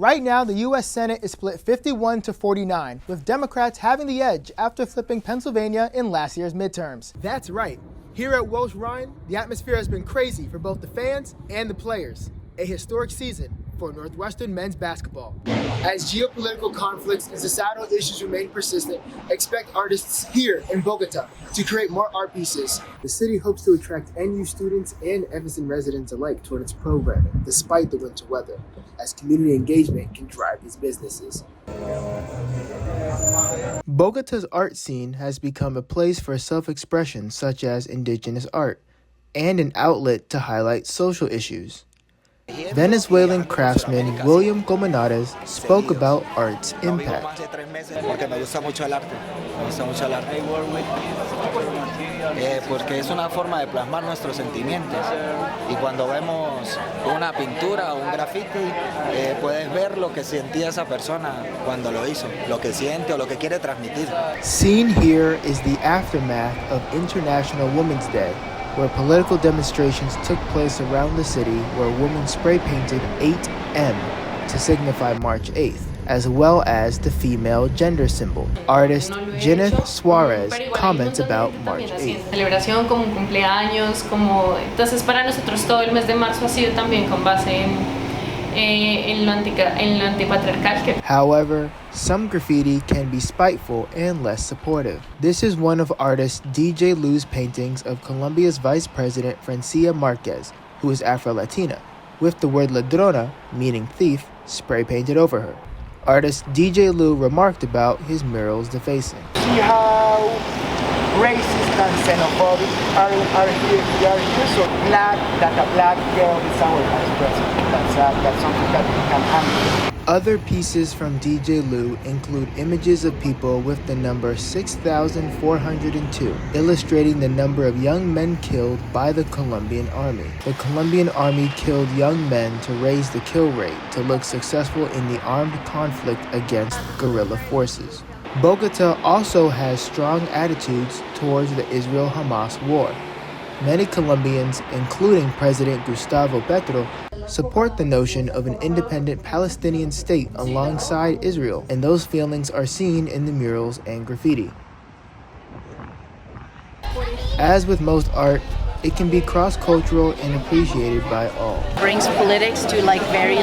Right now, the U.S. Senate is split 51-49, with Democrats having the edge after flipping Pennsylvania in last year's midterms. That's right. Here at Welsh Ryan, the atmosphere has been crazy for both the fans and the players. A historic season for Northwestern men's basketball. As geopolitical conflicts and societal issues remain persistent, expect artists here in Bogota to create more art pieces. The city hopes to attract NU students and Evanston residents alike toward its programming, despite the winter weather, as community engagement can drive these businesses. Bogota's art scene has become a place for self-expression such as indigenous art, and an outlet to highlight social issues. Venezuelan craftsman William Colmenares spoke about art's impact. Porque es una forma de plasmar nuestros sentimientos. Y cuando vemos una pintura o un graffiti, puedes ver lo que sentía esa persona cuando lo hizo, lo que siente o lo que quiere transmitir. Seen here is the aftermath of International Women's Day, where political demonstrations took place around the city where women spray painted 8M to signify March 8th, as well as the female gender symbol. Artist Jeneth Suarez comments about March 8th. Celebración como un cumpleaños, entonces para nosotros todo el mes de marzo ha sido también con base en lo antipatriarcal. However, some graffiti can be spiteful and less supportive. This is one of artist DJ Lou's paintings of Colombia's Vice President Francia Marquez, who is Afro-Latina, with the word ladrona, meaning thief, spray painted over her. Artist DJ Lou remarked about his mural's defacing. See how racist and xenophobic are here. So glad that a black girl is our vice president. That's something that we can handle. Other pieces from DJ Lou include images of people with the number 6,402, illustrating the number of young men killed by the Colombian army. The Colombian army killed young men to raise the kill rate to look successful in the armed conflict against guerrilla forces. Bogota also has strong attitudes towards the Israel-Hamas war. Many Colombians, including President Gustavo Petro, support the notion of an independent Palestinian state alongside Israel, and those feelings are seen in the murals and graffiti. As with most art, it can be cross-cultural and appreciated by all. Brings politics to very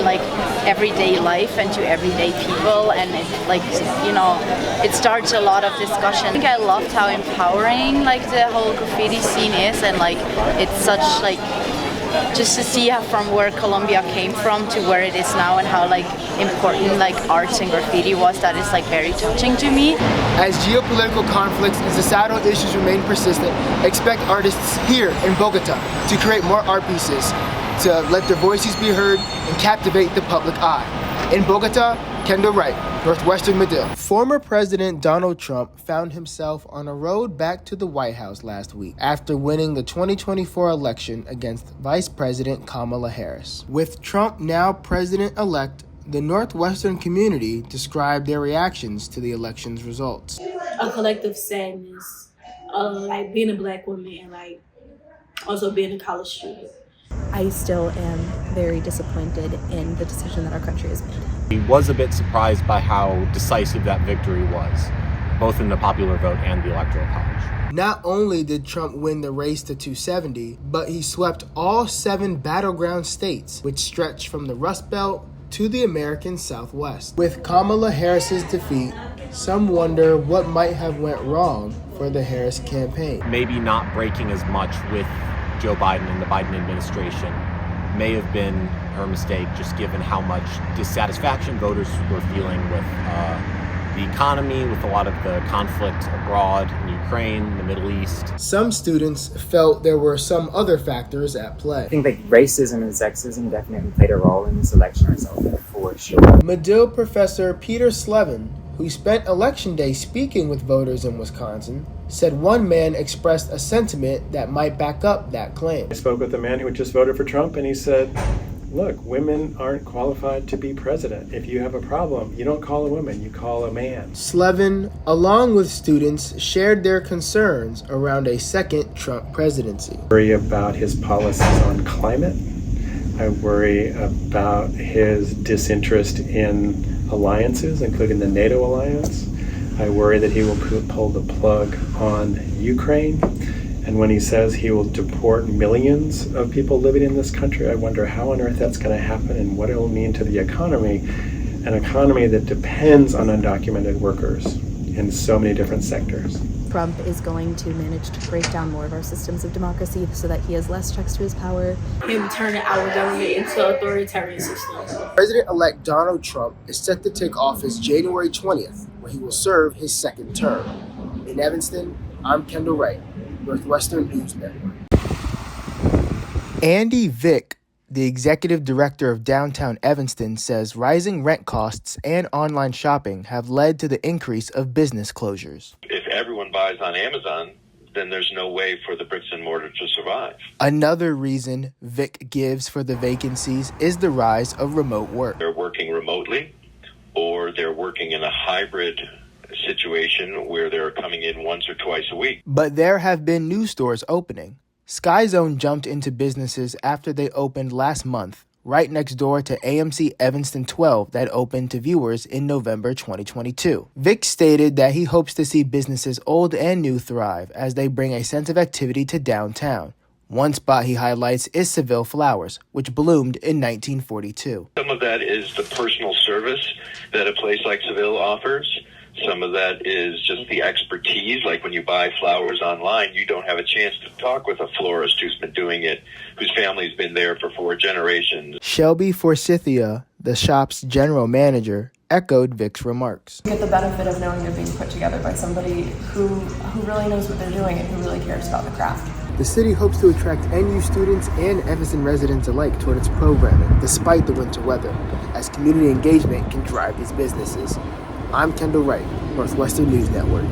everyday life and to everyday people, and it starts a lot of discussion. I think I loved how empowering the whole graffiti scene is, and it's such just to see how from where Colombia came from to where it is now, and how important arts and graffiti was. That is very touching to me. As geopolitical conflicts and societal issues remain persistent, expect artists here in Bogota to create more art pieces, to let their voices be heard and captivate the public eye. In Bogota, Kendall Wright, Northwestern Medill. Former President Donald Trump found himself on a road back to the White House last week after winning the 2024 election against Vice President Kamala Harris. With Trump now president-elect, the Northwestern community described their reactions to the election's results. A collective sadness, being a black woman and also being a college student. I still am very disappointed in the decision that our country has made. He was a bit surprised by how decisive that victory was, both in the popular vote and the Electoral College. Not only did Trump win the race to 270, but he swept all 7 battleground states, which stretch from the Rust Belt to the American Southwest. With Kamala Harris's defeat, some wonder what might have went wrong for the Harris campaign. Maybe not breaking as much with Joe Biden and the Biden administration may have been her mistake, just given how much dissatisfaction voters were feeling with the economy, with a lot of the conflict abroad in Ukraine, the Middle East. Some students felt there were some other factors at play. I think racism and sexism definitely played a role in this election result, for sure. Medill professor Peter Slevin, who spent Election Day speaking with voters in Wisconsin, said one man expressed a sentiment that might back up that claim. I spoke with a man who had just voted for Trump, and he said, look, women aren't qualified to be president. If you have a problem, you don't call a woman, you call a man. Slevin, along with students, shared their concerns around a second Trump presidency. Worry about his policies on climate, I worry about his disinterest in alliances, including the NATO alliance. I worry that he will pull the plug on Ukraine. And when he says he will deport millions of people living in this country, I wonder how on earth that's going to happen and what it will mean to the economy, an economy that depends on undocumented workers in so many different sectors. Trump is going to manage to break down more of our systems of democracy so that he has less checks to his power. Him turning our government into an authoritarian system. President-elect Donald Trump is set to take office January 20th, where he will serve his second term. In Evanston, I'm Kendall Wright, Northwestern News Network. Andy Vick, the executive director of downtown Evanston, says rising rent costs and online shopping have led to the increase of business closures. If everyone buys on Amazon, then there's no way for the bricks and mortar to survive. Another reason Vick gives for the vacancies is the rise of remote work. They're working remotely, or they're working in a hybrid situation where they're coming in once or twice a week. But there have been new stores opening. Sky Zone jumped into businesses after they opened last month, right next door to AMC Evanston 12 that opened to viewers in November 2022. Vick stated that he hopes to see businesses old and new thrive as they bring a sense of activity to downtown. One spot he highlights is Seville Flowers, which bloomed in 1942. Some of that is the personal service that a place like Seville offers. Some of that is just the expertise, like when you buy flowers online, you don't have a chance to talk with a florist who's been doing it, whose family's been there for 4 generations. Shelby Forsythia, the shop's general manager, echoed Vick's remarks. You get the benefit of knowing they're being put together by somebody who really knows what they're doing and who really cares about the craft. The city hopes to attract NU students and Evanston residents alike toward its programming, despite the winter weather, as community engagement can drive these businesses. I'm Kendall Wright, Northwestern News Network.